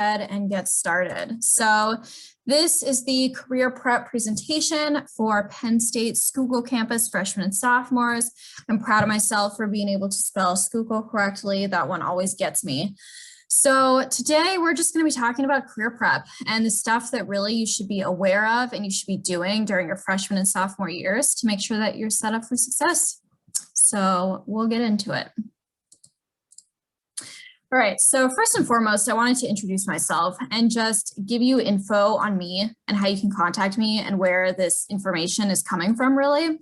ahead and get started. So this is the career prep presentation for Penn State Schuylkill campus freshmen and sophomores. I'm proud of myself for being able to spell Schuylkill correctly. That one always gets me. So today we're just going to be talking about career prep and the stuff that really you should be aware of and you should be doing during your freshman and sophomore years to make sure that you're set up for success. So we'll get into it. All right, so first and foremost, I wanted to introduce myself and just give you info on me and how you can contact me and where this information is coming from, really.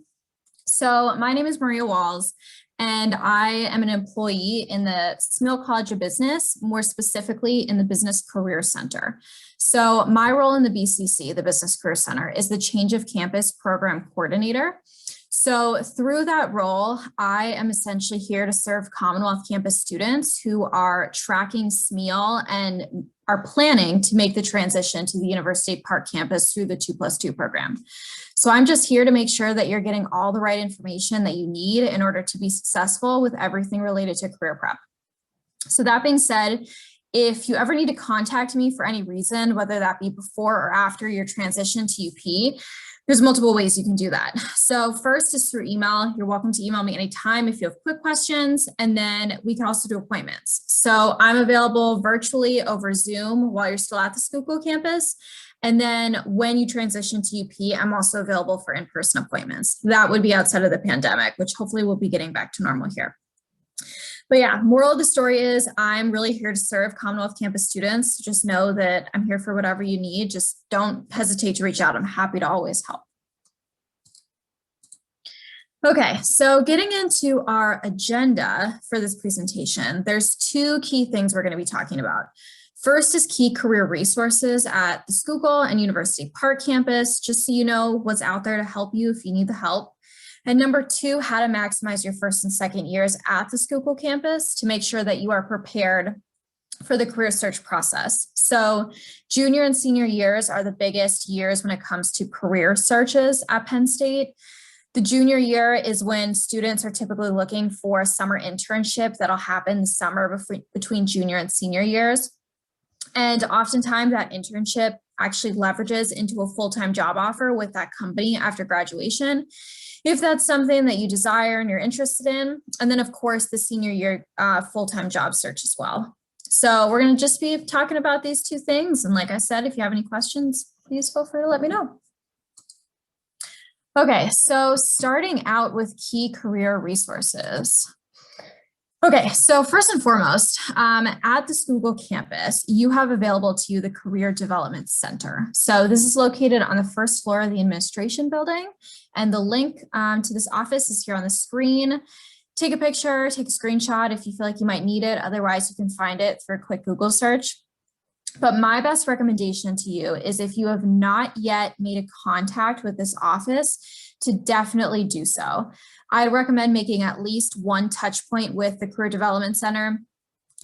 So my name is Maria Walls, and I am an employee in the Smeal College of Business, more specifically in the Business Career Center. So my role in the BCC, the Business Career Center, is the Change of Campus Program Coordinator. So through that role, I am essentially here to serve Commonwealth campus students who are tracking Smeal and are planning to make the transition to the University Park campus through the 2+2 program. So I'm just here to make sure that you're getting all the right information that you need in order to be successful with everything related to career prep. So that being said, if you ever need to contact me for any reason, whether that be before or after your transition to UP, there's multiple ways you can do that. So first is through email. You're welcome to email me anytime if you have quick questions, and then we can also do appointments. So I'm available virtually over Zoom while you're still at the Schuylkill campus. And then when you transition to UP, I'm also available for in-person appointments. That would be outside of the pandemic, which hopefully we'll be getting back to normal here. But yeah, moral of the story is I'm really here to serve Commonwealth campus students. Just know that I'm here for whatever you need. Just don't hesitate to reach out. I'm happy to always help. Okay, so getting into our agenda for this presentation, there's two key things we're going to be talking about. First is key career resources at the Schuylkill and University Park campus, just so you know what's out there to help you if you need the help. And number two, how to maximize your first and second years at the Schuylkill campus to make sure that you are prepared for the career search process. So junior and senior years are the biggest years when it comes to career searches at Penn State. The junior year is when students are typically looking for a summer internship that'll happen the summer between junior and senior years. And oftentimes that internship actually leverages into a full-time job offer with that company after graduation, if that's something that you desire and you're interested in. And then of course the senior year full-time job search as well. So we're going to just be talking about these two things. And like I said, if you have any questions, please feel free to let me know. Okay, so starting out with key career resources. Okay, so first and foremost, at the Schuylkill campus, you have available to you the Career Development Center. So this is located on the first floor of the administration building, and the link to this office is here on the screen. Take a picture, take a screenshot if you feel like you might need it. Otherwise, you can find it through a quick Google search. But my best recommendation to you is if you have not yet made a contact with this office, to definitely do so. I'd recommend making at least one touch point with the Career Development Center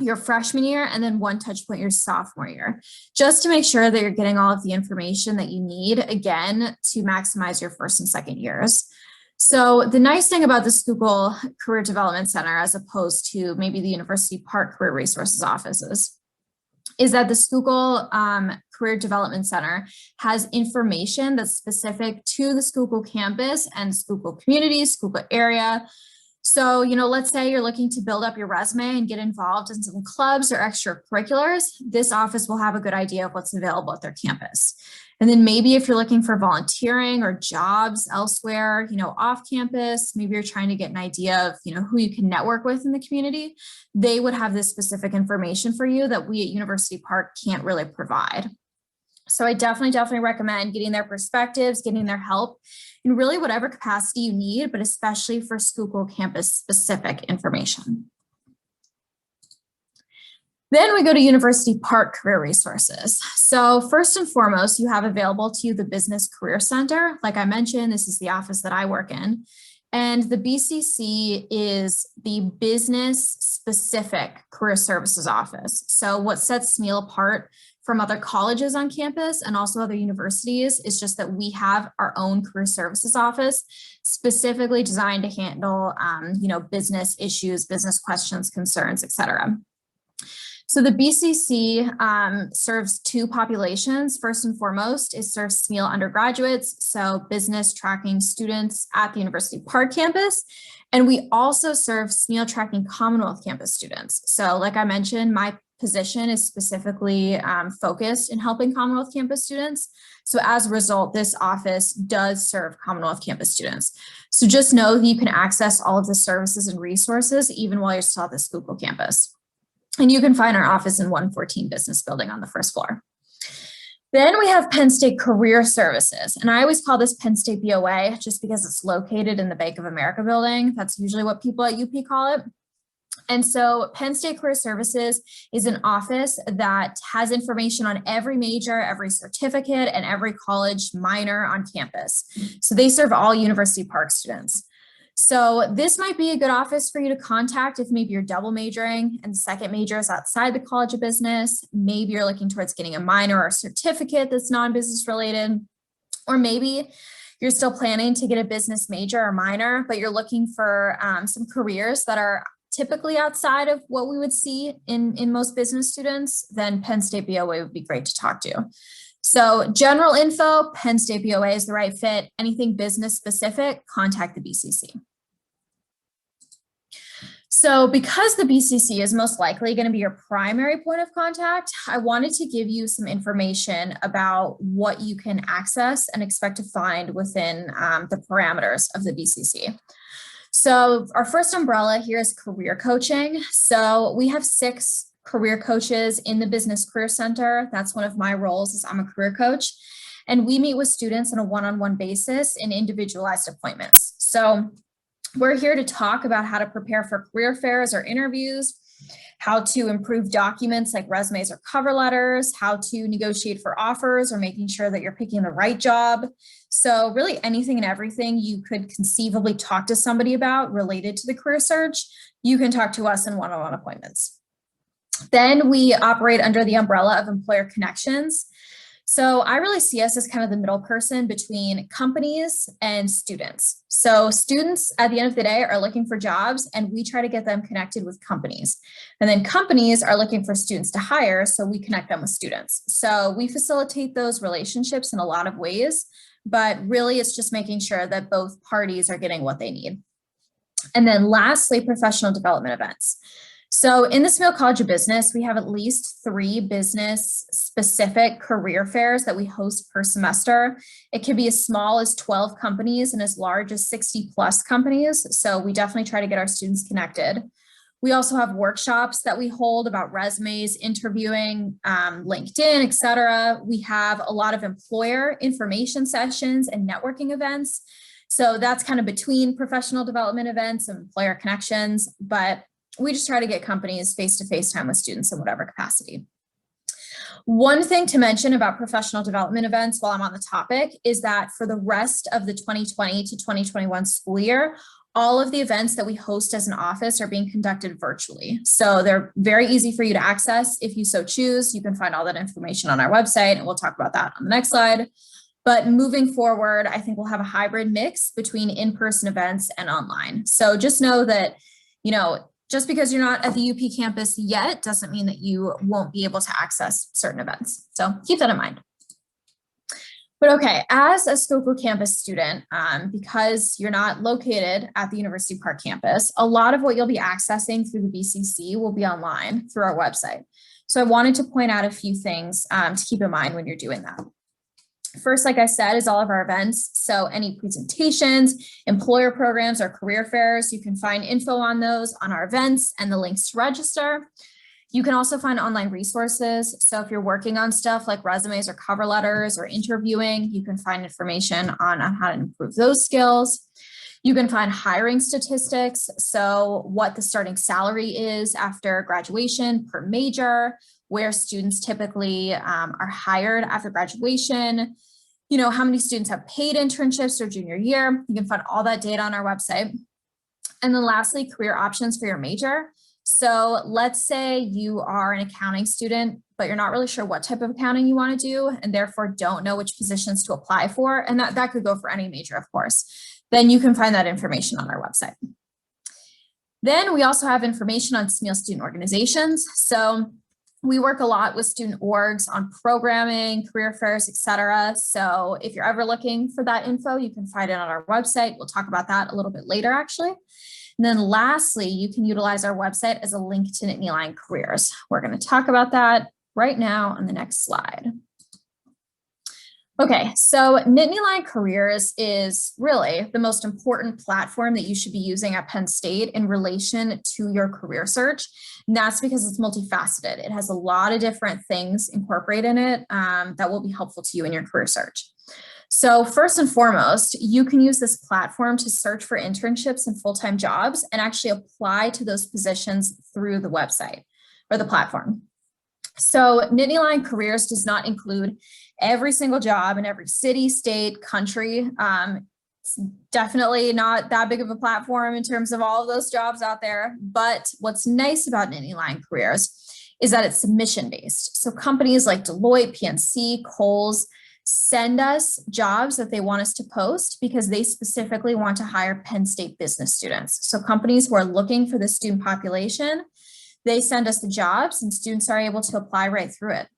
your freshman year and then one touch point your sophomore year, just to make sure that you're getting all of the information that you need, again, to maximize your first and second years. So the nice thing about the Schuylkill Career Development Center, as opposed to maybe the University Park Career Resources offices, is that the Schuylkill Career Development Center has information that's specific to the Schuylkill campus and Schuylkill community, Schuylkill area. So, you know, let's say you're looking to build up your resume and get involved in some clubs or extracurriculars, this office will have a good idea of what's available at their campus. And then maybe if you're looking for volunteering or jobs elsewhere, you know, off campus, maybe you're trying to get an idea of, you know, who you can network with in the community, they would have this specific information for you that we at University Park can't really provide. So I definitely recommend getting their perspectives, getting their help in really whatever capacity you need, but especially for Schuylkill campus specific information. Then we go to University Park Career Resources. So first and foremost, you have available to you the Business Career Center. Like I mentioned, this is the office that I work in. And the BCC is the business specific career services office. So what sets Smeal apart from other colleges on campus and also other universities is just that we have our own career services office specifically designed to handle, business issues, business questions, concerns, et cetera. So the BCC serves two populations. First and foremost, it serves Smeal undergraduates, so business tracking students at the University Park campus. And we also serve Smeal tracking Commonwealth campus students. So like I mentioned, my position is specifically focused in helping Commonwealth campus students. So as a result, this office does serve Commonwealth campus students. So just know that you can access all of the services and resources even while you're still at the Schuylkill campus. And you can find our office in 114 Business Building on the first floor. Then we have Penn State Career Services. And I always call this Penn State BOA just because it's located in the Bank of America building. That's usually what people at UP call it. And so Penn State Career Services is an office that has information on every major, every certificate, and every college minor on campus. So they serve all University Park students. So this might be a good office for you to contact if maybe you're double majoring and the second major is outside the College of Business. Maybe you're looking towards getting a minor or a certificate that's non-business related, or maybe you're still planning to get a business major or minor, but you're looking for some careers that are typically outside of what we would see in most business students. Then Penn State BOA would be great to talk to. So general info, Penn State BOA is the right fit. Anything business specific, contact the BCC. So because the BCC is most likely going to be your primary point of contact, I wanted to give you some information about what you can access and expect to find within the parameters of the BCC. So our first umbrella here is career coaching. So we have 6 career coaches in the Business Career Center. That's one of my roles, is I'm a career coach. And we meet with students on a one-on-one basis in individualized appointments. So we're here to talk about how to prepare for career fairs or interviews, how to improve documents like resumes or cover letters, how to negotiate for offers or making sure that you're picking the right job. So really anything and everything you could conceivably talk to somebody about related to the career search, you can talk to us in one-on-one appointments. Then we operate under the umbrella of employer connections. So I really see us as kind of the middle person between companies and students. So students at the end of the day are looking for jobs and we try to get them connected with companies. And then companies are looking for students to hire, so we connect them with students. So we facilitate those relationships in a lot of ways, but really it's just making sure that both parties are getting what they need. And then lastly, professional development events. So in the Smeal College of Business, we have at least 3 business-specific career fairs that we host per semester. It can be as small as 12 companies and as large as 60+ companies. So we definitely try to get our students connected. We also have workshops that we hold about resumes, interviewing, LinkedIn, et cetera. We have a lot of employer information sessions and networking events. So that's kind of between professional development events and employer connections, but we just try to get companies face-to-face time with students in whatever capacity. One thing to mention about professional development events while I'm on the topic is that for the rest of the 2020 to 2021 school year, all of the events that we host as an office are being conducted virtually. So they're very easy for you to access if you so choose. You can find all that information on our website, and we'll talk about that on the next slide. But moving forward, I think we'll have a hybrid mix between in-person events and online. So just know that, just because you're not at the UP campus yet doesn't mean that you won't be able to access certain events. So keep that in mind. But okay, as a Schuylkill campus student, because you're not located at the University Park campus, a lot of what you'll be accessing through the BCC will be online through our website. So I wanted to point out a few things to keep in mind when you're doing that. First, like I said, is all of our events. So any presentations, employer programs, or career fairs, you can find info on those on our events and the links to register. You can also find online resources. So if you're working on stuff like resumes or cover letters or interviewing, you can find information on how to improve those skills. You can find hiring statistics. So what the starting salary is after graduation per major, where students typically are hired after graduation, how many students have paid internships their junior year. You can find all that data on our website. And then lastly, career options for your major. So let's say you are an accounting student, but you're not really sure what type of accounting you want to do and therefore don't know which positions to apply for. And that could go for any major, of course. Then you can find that information on our website. Then we also have information on Smeal student organizations. So We work a lot with student orgs on programming, career fairs, etc. So if you're ever looking for that info, you can find it on our website. We'll talk about that a little bit later, actually. And then lastly, you can utilize our website as a link to Nittany Lion Careers. We're going to talk about that right now on the next slide. Okay, so Nittany Lion Careers is really the most important platform that you should be using at Penn State in relation to your career search. And that's because it's multifaceted. It has a lot of different things incorporated in it that will be helpful to you in your career search. So first and foremost, you can use this platform to search for internships and full-time jobs and actually apply to those positions through the website or the platform. So Nittany Lion Careers does not include every single job in every city, state, country. It's definitely not that big of a platform in terms of all of those jobs out there. But what's nice about Nittany Lion Careers is that it's submission-based. So companies like Deloitte, PNC, Kohl's send us jobs that they want us to post because they specifically want to hire Penn State business students. So companies who are looking for the student population, they send us the jobs and students are able to apply right through it.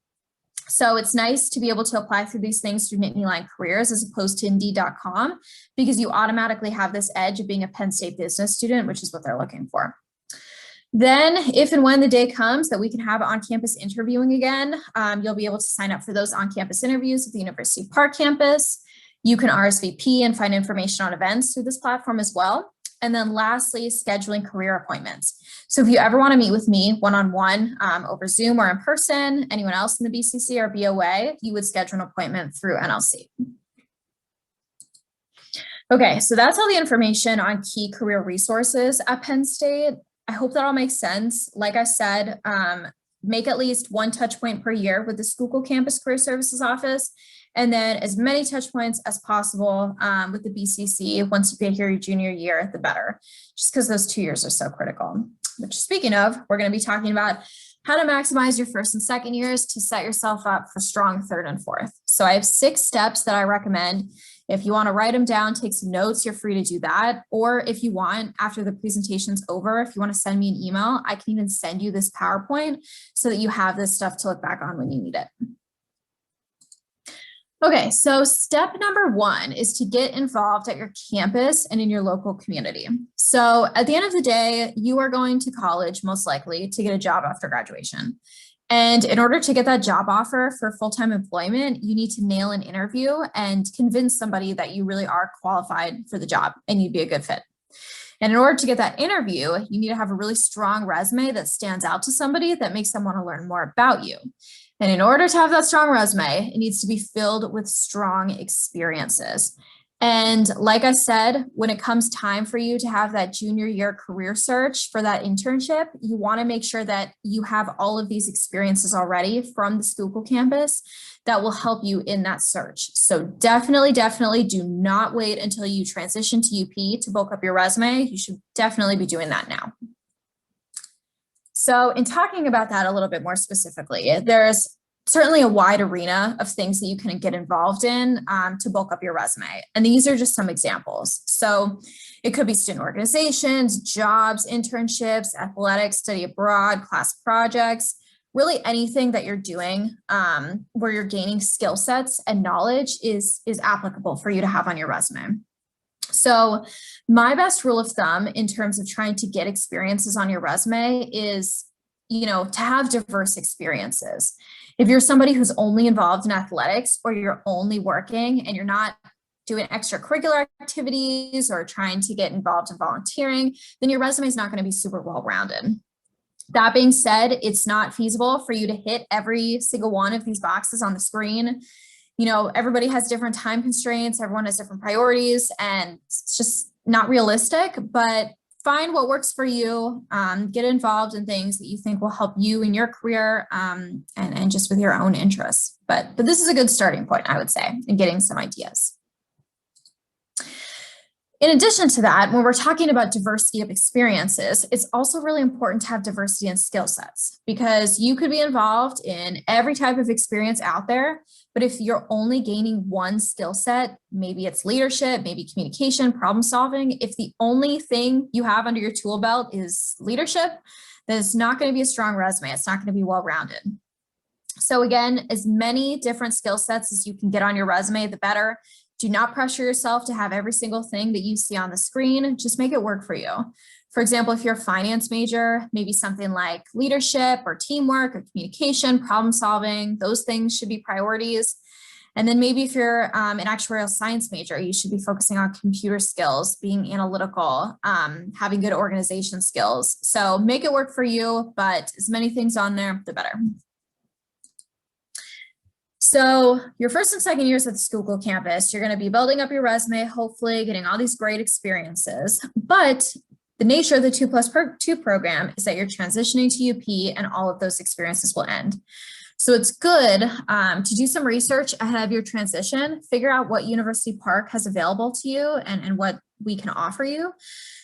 So it's nice to be able to apply through these things through Nittany Lion Careers as opposed to Indeed.com because you automatically have this edge of being a Penn State business student, which is what they're looking for. Then if and when the day comes that we can have on-campus interviewing again, you'll be able to sign up for those on-campus interviews at the University of Park campus. You can RSVP and find information on events through this platform as well. And then lastly, scheduling career appointments. So if you ever want to meet with me one-on-one over Zoom or in person, anyone else in the BCC or BOA, you would schedule an appointment through NLC. Okay, so that's all the information on key career resources at Penn State. I hope that all makes sense. Like I said, make at least one touch point per year with the Schuylkill Campus Career Services Office, and then as many touch points as possible with the BCC. Once you get here your junior year, the better, just because those 2 years are so critical. Which, speaking of, we're going to be talking about how to maximize your first and second years to set yourself up for strong third and fourth. So I have 6 steps that I recommend. If you want to write them down, take some notes, you're free to do that. Or if you want, after the presentation's over, if you want to send me an email, I can even send you this PowerPoint so that you have this stuff to look back on when you need it. Okay, so step number 1 is to get involved at your campus and in your local community. So at the end of the day, you are going to college most likely to get a job after graduation. And in order to get that job offer for full-time employment, you need to nail an interview and convince somebody that you really are qualified for the job and you'd be a good fit. And in order to get that interview, you need to have a really strong resume that stands out to somebody that makes them want to learn more about you. And in order to have that strong resume, it needs to be filled with strong experiences. And like I said, when it comes time for you to have that junior year career search for that internship, you want to make sure that you have all of these experiences already from the Schuylkill campus that will help you in that search. So definitely do not wait until you transition to UP to bulk up your resume. You should definitely be doing that now. So in talking about that a little bit more specifically, there's certainly a wide arena of things that you can get involved in to bulk up your resume. And these are just some examples. So it could be student organizations, jobs, internships, athletics, study abroad, class projects, really anything that you're doing where you're gaining skill sets and knowledge is applicable for you to have on your resume. So my best rule of thumb in terms of trying to get experiences on your resume is, to have diverse experiences. If you're somebody who's only involved in athletics or you're only working and you're not doing extracurricular activities or trying to get involved in volunteering, then your resume is not going to be super well-rounded. That being said, it's not feasible for you to hit every single one of these boxes on the screen. Everybody has different time constraints, everyone has different priorities, and it's just not realistic, but find what works for you, get involved in things that you think will help you in your career and just with your own interests. But this is a good starting point, I would say, in getting some ideas. In addition to that, when we're talking about diversity of experiences, it's also really important to have diversity in skill sets, because you could be involved in every type of experience out there, but if you're only gaining one skill set, maybe it's leadership, maybe communication, problem solving, if the only thing you have under your tool belt is leadership, then it's not going to be a strong resume. It's not going to be well-rounded. So again, as many different skill sets as you can get on your resume, the better. Do not pressure yourself to have every single thing that you see on the screen. Just make it work for you. For example, if you're a finance major, maybe something like leadership or teamwork or communication, problem solving, those things should be priorities. And then maybe if you're an actuarial science major, you should be focusing on computer skills, being analytical, having good organization skills. So make it work for you, but as many things on there, the better. So your first and second years at the Schuylkill campus, you're going to be building up your resume, hopefully getting all these great experiences. But the nature of the 2+2 program is that you're transitioning to UP and all of those experiences will end. So it's good to do some research ahead of your transition, figure out what University Park has available to you and what we can offer you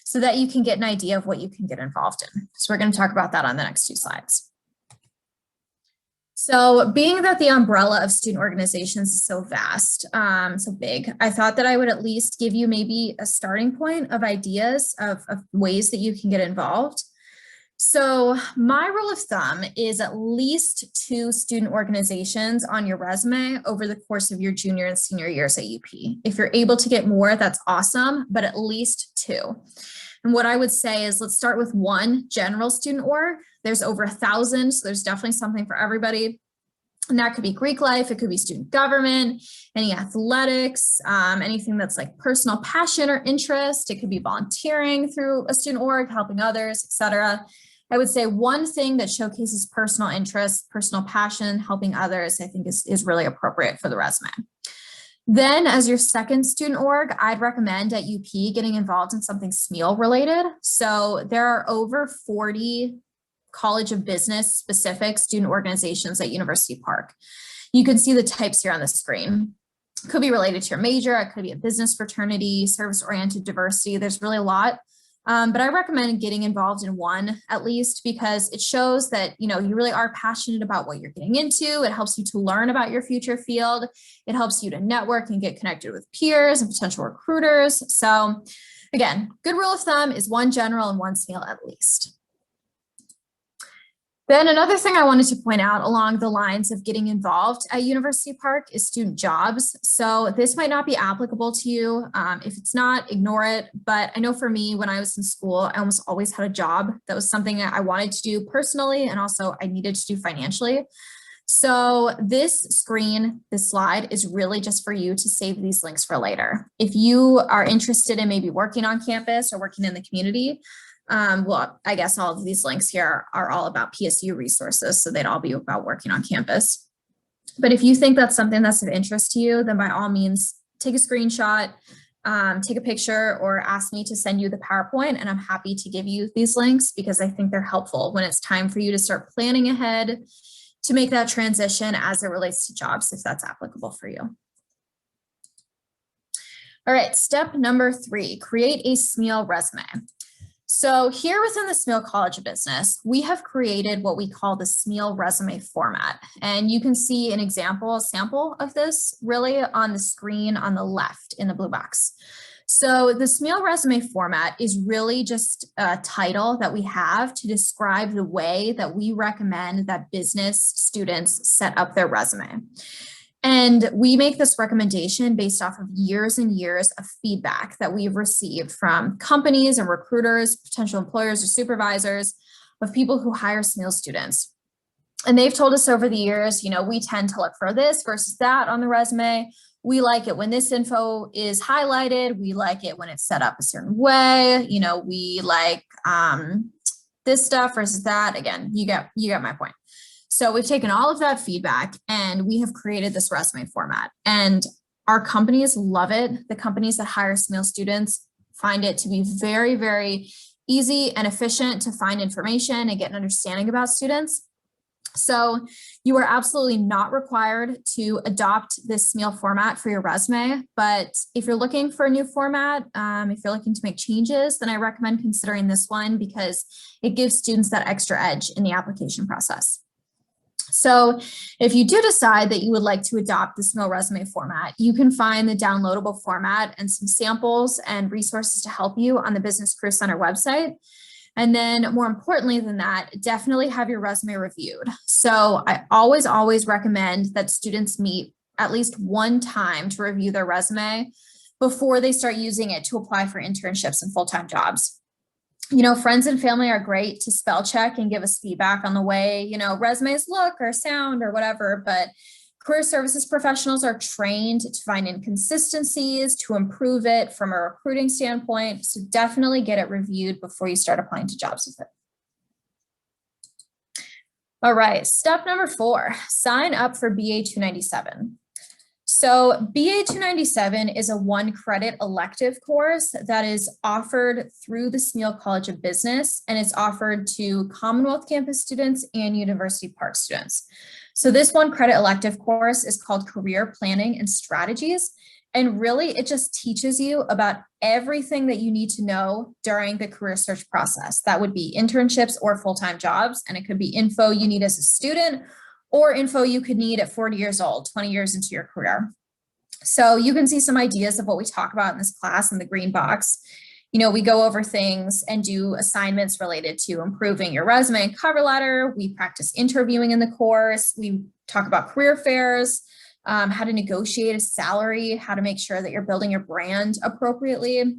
so that you can get an idea of what you can get involved in. So we're going to talk about that on the next 2 slides. So being that the umbrella of student organizations is so vast, so big, I thought that I would at least give you maybe a starting point of ideas of ways that you can get involved. So my rule of thumb is at least 2 student organizations on your resume over the course of your junior and senior years at UP. If you're able to get more, that's awesome, but at least 2. And what I would say is let's start with 1 general student org. There's over 1,000, so there's definitely something for everybody. And that could be Greek life, it could be student government, any athletics, anything that's like personal passion or interest. It could be volunteering through a student org, helping others, etc. I would say one thing that showcases personal interest, personal passion, helping others, I think is really appropriate for the resume. Then as your second student org, I'd recommend at UP getting involved in something Smeal related. So there are over 40 College of Business specific student organizations at University Park. You can see the types here on the screen. It could be related to your major, it could be a business fraternity, service-oriented diversity. There's really a lot. But I recommend getting involved in one at least because it shows that you really are passionate about what you're getting into. It helps you to learn about your future field. It helps you to network and get connected with peers and potential recruiters. So again, good rule of thumb is 1 general and 1 Smeal at least. Then another thing I wanted to point out along the lines of getting involved at University Park is student jobs. So this might not be applicable to you. If it's not, ignore it. But I know for me, when I was in school, I almost always had a job. That was something I wanted to do personally, and also I needed to do financially. So this slide is really just for you to save these links for later. If you are interested in maybe working on campus or working in the community, well, I guess all of these links here are all about PSU resources, so they'd all be about working on campus. But if you think that's something that's of interest to you, then by all means, take a screenshot, take a picture, or ask me to send you the PowerPoint, and I'm happy to give you these links because I think they're helpful when it's time for you to start planning ahead to make that transition as it relates to jobs, if that's applicable for you. All right, step number 3, create a Smeal resume. So here within the Smeal College of Business, we have created what we call the Smeal resume format. And you can see an example, a sample of this really on the screen on the left in the blue box. So the Smeal resume format is really just a title that we have to describe the way that we recommend that business students set up their resume. And we make this recommendation based off of years and years of feedback that we've received from companies and recruiters, potential employers or supervisors of people who hire Smeal students. And they've told us over the years, we tend to look for this versus that on the resume. We like it when this info is highlighted. We like it when it's set up a certain way. We like this stuff versus that. Again, you get my point. So we've taken all of that feedback and we have created this resume format, and our companies love it. The companies that hire Smeal students find it to be very, very easy and efficient to find information and get an understanding about students. So you are absolutely not required to adopt this Smeal format for your resume, but if you're looking for a new format, if you're looking to make changes, then I recommend considering this one because it gives students that extra edge in the application process. So if you do decide that you would like to adopt the Smeal resume format, you can find the downloadable format and some samples and resources to help you on the Business Career Center website. And then more importantly than that, definitely have your resume reviewed. So I always recommend that students meet at least one time to review their resume before they start using it to apply for internships and full-time jobs. You know, friends and family are great to spell check and give us feedback on the way, you know, resumes look or sound or whatever, but career services professionals are trained to find inconsistencies, to improve it from a recruiting standpoint. So definitely get it reviewed before you start applying to jobs with it. All right, step number 4, sign up for BA 297. So BA 297 is a 1-credit elective course that is offered through the Smeal College of Business, and it's offered to Commonwealth campus students and University Park students. So this 1-credit elective course is called Career Planning and Strategies. And really, it just teaches you about everything that you need to know during the career search process. That would be internships or full-time jobs, and it could be info you need as a student or info you could need at 40 years old, 20 years into your career. So you can see some ideas of what we talk about in this class in the green box. You know, we go over things and do assignments related to improving your resume and cover letter. We practice interviewing in the course. We talk about career fairs, how to negotiate a salary, how to make sure that you're building your brand appropriately.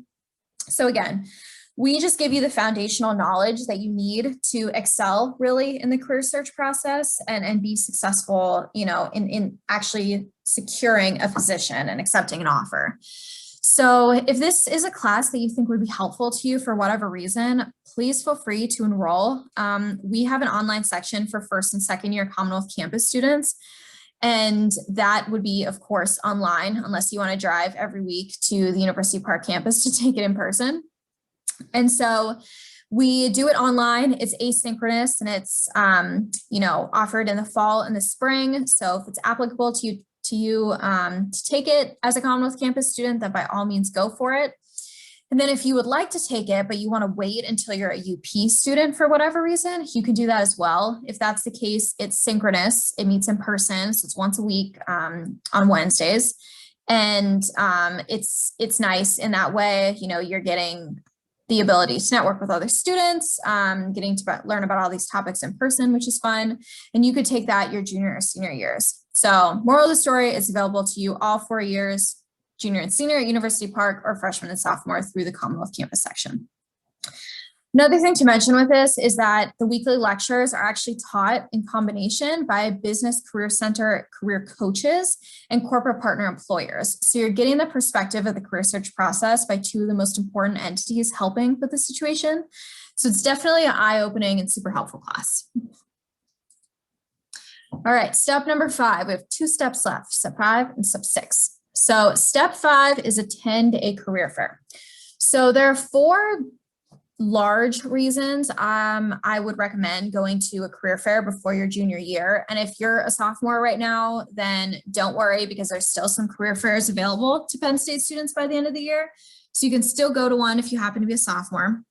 So again, we just give you the foundational knowledge that you need to excel really in the career search process and be successful, you know, in actually securing a position and accepting an offer. So if this is a class that you think would be helpful to you for whatever reason, please feel free to enroll. We have an online section for first and second year Commonwealth campus students. And that would be, of course, online, unless you want to drive every week to the University Park campus to take it in person. And so we do it online. It's asynchronous and it's, you know, offered in the fall and the spring. So if it's applicable to you to take it as a Commonwealth campus student, then by all means go for it. And then if you would like to take it, but you want to wait until you're a UP student for whatever reason, you can do that as well. If that's the case, it's synchronous. It meets in person. So it's once a week on Wednesdays. And it's nice in that way, you know, you're getting the ability to network with other students, getting to learn about all these topics in person, which is fun. And you could take that your junior or senior years. So moral of the story, it's available to you all 4 years, junior and senior at University Park or freshman and sophomore through the Commonwealth campus section. Another thing to mention with this is that the weekly lectures are actually taught in combination by Business Career Center career coaches and corporate partner employers. So you're getting the perspective of the career search process by 2 of the most important entities helping with the situation. So it's definitely an eye-opening and super helpful class. All right, step number 5, we have 2 steps left, step 5 and step 6. So step 5 is attend a career fair. So there are 4 large reasons I would recommend going to a career fair before your junior year. And if you're a sophomore right now, then don't worry because there's still some career fairs available to Penn State students by the end of the year. So you can still go to one if you happen to be a sophomore.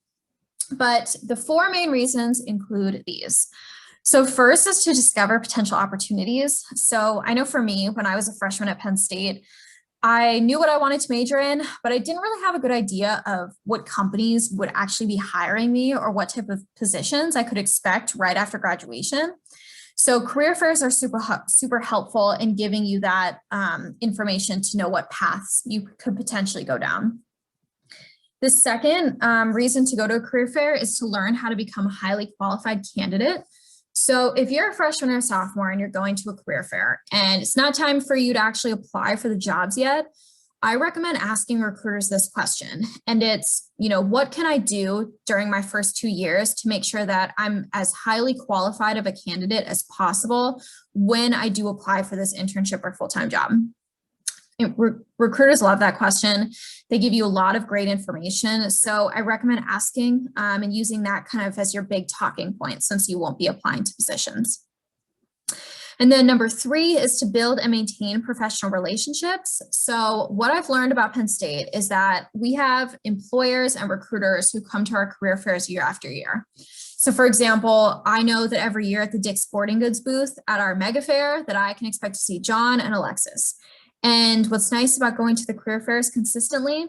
But the 4 main reasons include these. So first is to discover potential opportunities. So I know for me, when I was a freshman at Penn State, I knew what I wanted to major in, but I didn't really have a good idea of what companies would actually be hiring me or what type of positions I could expect right after graduation. So career fairs are super helpful in giving you that information to know what paths you could potentially go down. The second reason to go to a career fair is to learn how to become a highly qualified candidate. So if you're a freshman or a sophomore and you're going to a career fair and it's not time for you to actually apply for the jobs yet, I recommend asking recruiters this question. And it's, you know, what can I do during my first 2 years to make sure that I'm as highly qualified of a candidate as possible when I do apply for this internship or full-time job? Recruiters love that question. They give you a lot of great information. So I recommend asking and using that kind of as your big talking point since you won't be applying to positions. And then number 3 is to build and maintain professional relationships. So what I've learned about Penn State is that we have employers and recruiters who come to our career fairs year after year. So for example, I know that every year at the Dick's Sporting Goods booth at our mega fair that I can expect to see John and Alexis. And what's nice about going to the career fairs consistently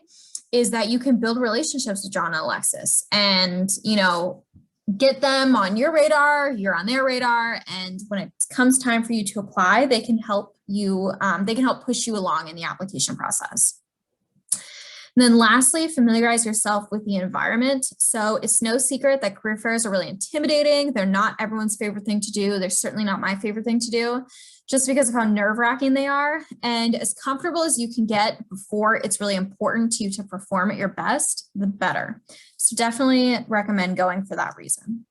is that you can build relationships with John and Alexis and, get them on your radar, you're on their radar. And when it comes time for you to apply, they can help you, they can help push you along in the application process. And then lastly, familiarize yourself with the environment. So it's no secret that career fairs are really intimidating. They're not everyone's favorite thing to do. They're certainly not my favorite thing to do, just because of how nerve-wracking they are. And as comfortable as you can get before it's really important to you to perform at your best, the better. So definitely recommend going for that reason.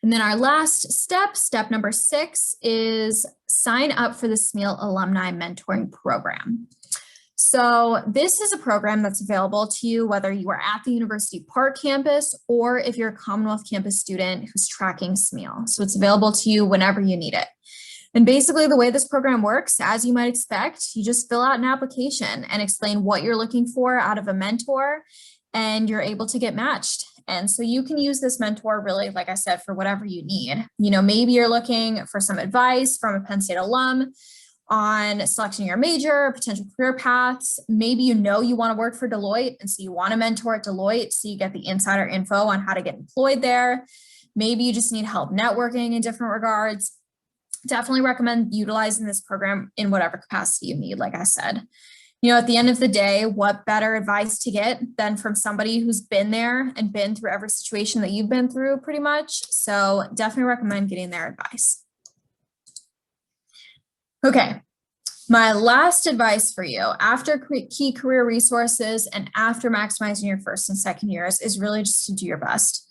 And then our last step number 6, is sign up for the Smeal Alumni Mentoring Program. So this is a program that's available to you whether you are at the University Park campus or if you're a Commonwealth campus student who's tracking Smeal. So it's available to you whenever you need it. And basically the way this program works, as you might expect, you just fill out an application and explain what you're looking for out of a mentor, and you're able to get matched. And so you can use this mentor really, like I said, for whatever you need. Maybe you're looking for some advice from a Penn State alum on selecting your major, potential career paths. Maybe you want to work for Deloitte, and so you want to mentor at Deloitte so you get the insider info on how to get employed there. Maybe you just need help networking in different regards. Definitely recommend utilizing this program in whatever capacity you need, like I said. At the end of the day, what better advice to get than from somebody who's been there and been through every situation that you've been through pretty much. So definitely recommend getting their advice. Okay, my last advice for you after key career resources and after maximizing your first and second years is really just to do your best.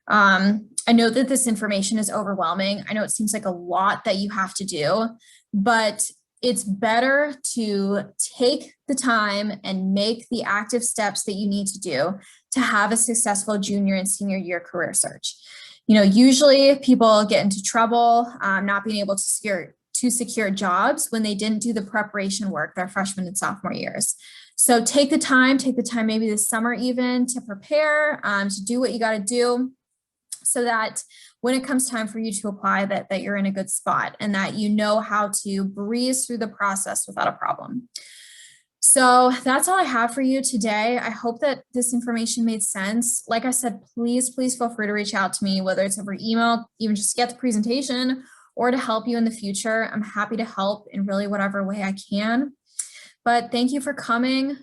I know that this information is overwhelming. I know it seems like a lot that you have to do, but it's better to take the time and make the active steps that you need to do to have a successful junior and senior year career search. Usually people get into trouble not being able to secure jobs when they didn't do the preparation work their freshman and sophomore years. So take the time maybe this summer even to prepare, to do what you got to do so that when it comes time for you to apply that you're in a good spot and that you know how to breeze through the process without a problem. So that's all I have for you today. I hope that this information made sense. Like I said, please feel free to reach out to me, whether it's over email, even just to get the presentation, or to help you in the future. I'm happy to help in really whatever way I can. But thank you for coming.